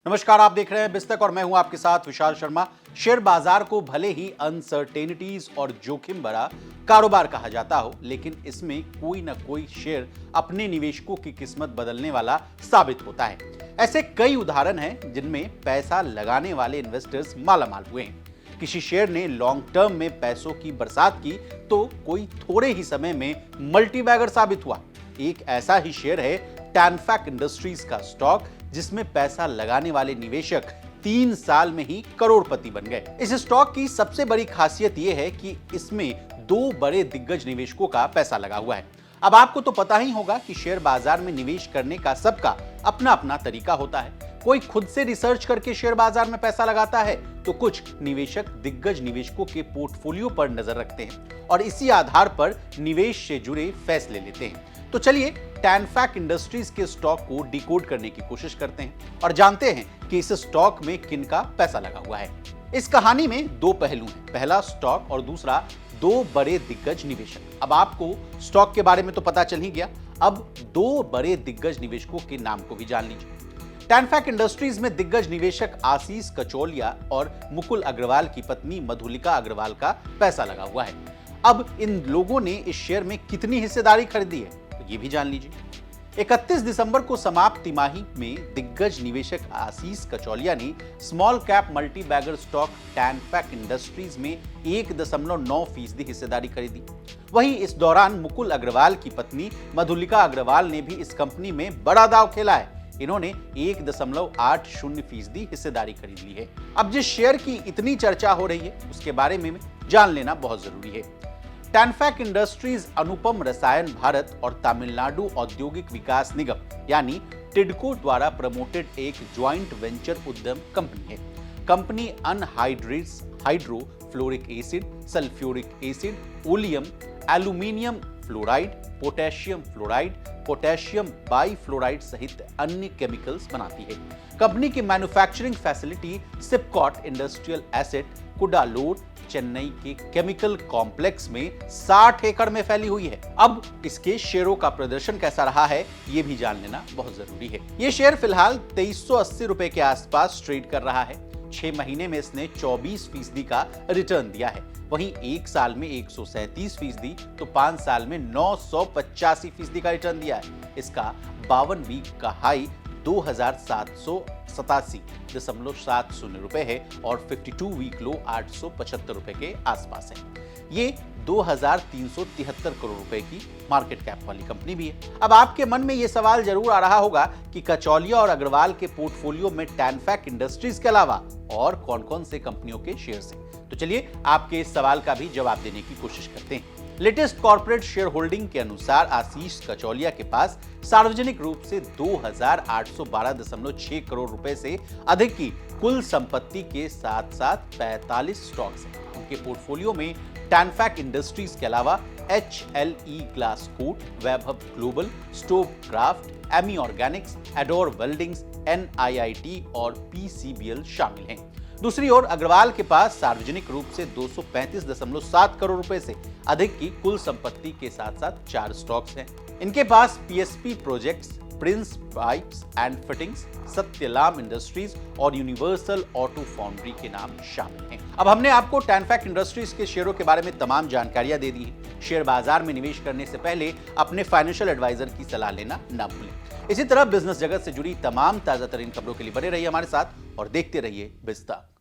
नमस्कार, आप देख रहे हैं बिस्तक और मैं हूं आपके साथ विशाल शर्मा। शेयर बाजार को भले ही अनसर्टेनिटीज और जोखिम भरा कारोबार कहा जाता हो, लेकिन इसमें कोई ना कोई शेयर अपने निवेशकों की किस्मत बदलने वाला साबित होता है। ऐसे कई उदाहरण हैं जिनमें पैसा लगाने वाले इन्वेस्टर्स मालामाल हुए हैं। किसी शेयर ने लॉन्ग टर्म में पैसों की बरसात की तो कोई थोड़े ही समय में मल्टीबैगर साबित हुआ। एक ऐसा ही शेयर है टैनफैक इंडस्ट्रीज का स्टॉक, जिसमें पैसा लगाने वाले निवेशक 3 साल में ही करोड़पति बन गए। इस स्टॉक की सबसे बड़ी खासियत यह है कि इसमें 2 बड़े दिग्गज निवेशकों का पैसा लगा हुआ है। अब आपको तो पता ही होगा कि शेयर बाजार में निवेश करने का सबका अपना अपना तरीका होता है। कोई खुद से रिसर्च करके शेयर बाजार में पैसा लगाता है, तो कुछ निवेशक दिग्गज निवेशकों के पोर्टफोलियो पर नजर रखते हैं और इसी आधार पर निवेश से जुड़े फैसले लेते हैं। तो चलिए टैनफैक इंडस्ट्रीज के स्टॉक को डिकोड करने की कोशिश करते हैं और जानते हैं कि इस स्टॉक में किन का पैसा लगा हुआ है। इस कहानी में 2 पहलू हैं, पहला स्टॉक और दूसरा 2 बड़े दिग्गज निवेशक। अब आपको स्टॉक के बारे में तो पता चल ही गया, अब 2 बड़े दिग्गज निवेशकों के नाम को भी जान लीजिए। टैनफैक इंडस्ट्रीज में दिग्गज निवेशक आशीष कचौलिया और मुकुल अग्रवाल की पत्नी मधुलिका अग्रवाल का पैसा लगा हुआ है। अब इन लोगों ने इस शेयर में कितनी हिस्सेदारी खरीदी है, ये भी जान लीजिए। 31 दिसंबर को समाप्त तिमाही में दिग्गज निवेशक आशीष कचौलिया ने small cap multi bagger stock Tanfac industries में 1.9% हिस्सेदारी खरीदी। वहीं इस दौरान मुकुल अग्रवाल की पत्नी मधुलिका अग्रवाल ने भी इस कंपनी में बड़ा दांव खेला है। इन्होंने 1.80% हिस्सेदारी खरीद ली है। अब जिस शेयर की इतनी चर्चा हो रही है, उसके बारे में जान लेना बहुत जरूरी है। टैनफैक इंडस्ट्रीज अनुपम रसायन भारत और तमिलनाडु औद्योगिक विकास निगम यानी टिडको द्वारा प्रमोटेड एक ज्वाइंट वेंचर उद्यम कंपनी है। Company anhydrates hydrofluoric acid, sulphuric acid, oleum, aluminium fluoride, potassium fluoride, potassium bifluoride सहित अन्य केमिकल्स बनाती है। कंपनी की manufacturing facility SIPCOT industrial estate Cuddalore Chennai के केमिकल कॉम्प्लेक्स में 60 एकड़ में फैली हुई है। अब इसके शेयरों का प्रदर्शन कैसा रहा है, यह भी जान लेना बहुत जरूरी है। यह शेयर फिलहाल 2380 रुपए के आसपास ट्रेड कर रहा है। 6 महीने में इसने 24% का रिटर्न दिया है। वहीं 1 साल में 137%, तो 5 साल में 985% का रिटर्न दिया है। इसका 52 वीक का हाई 2787.70 रुपए है और 52 वीक लो 875 रुपए के आसपास है। ये 2373 करोड़ रुपए की मार्केट कैप वाली कंपनी भी है। अब आपके मन में यह सवाल जरूर आ रहा होगा कि कचौलिया और अग्रवाल के पोर्टफोलियो में टैनफैक इंडस्ट्रीज के अलावा और कौन-कौन से कंपनियों के शेयर्स हैं। तो चलिए आपके इस सवाल का भी जवाब देने की कोशिश करते हैं। लेटेस्ट कॉर्पोरेट शेयर होल्डिंग के अनुसार आशीष कचौलिया के पास सार्वजनिक रूप से 2812.6 करोड़ रुपए से अधिक की कुल संपत्ति के साथ साथ 45 स्टॉक्स हैं। उनके पोर्टफोलियो में टैनफैक इंडस्ट्रीज के अलावा HLE Glascoat, Vaibhav global, Stove Kraft, Ami organics, Ador weldings, NIIT और PCBL शामिल हैं। दूसरी ओर अग्रवाल के पास सार्वजनिक रूप से 235.7 करोड़ रुपए से अधिक की कुल संपत्ति के साथ साथ 4 स्टॉक्स हैं। इनके पास PSP projects, Prince Pipes and fittings, Satyalam industries और यूनिवर्सल ऑटो फाउंड्री के नाम शामिल हैं। अब हमने आपको टैनफैक इंडस्ट्रीज के शेयरों के बारे में तमाम जानकारियां दे दी हैं। शेयर बाजार में निवेश करने से पहले अपने फाइनेंशियल एडवाइजर की सलाह लेना ना भूलें। इसी तरह बिजनेस जगत से जुड़ी तमाम ताजा तरीन खबरों के लिए बने रहिए हमारे साथ और देखते रहिए बिस्तक।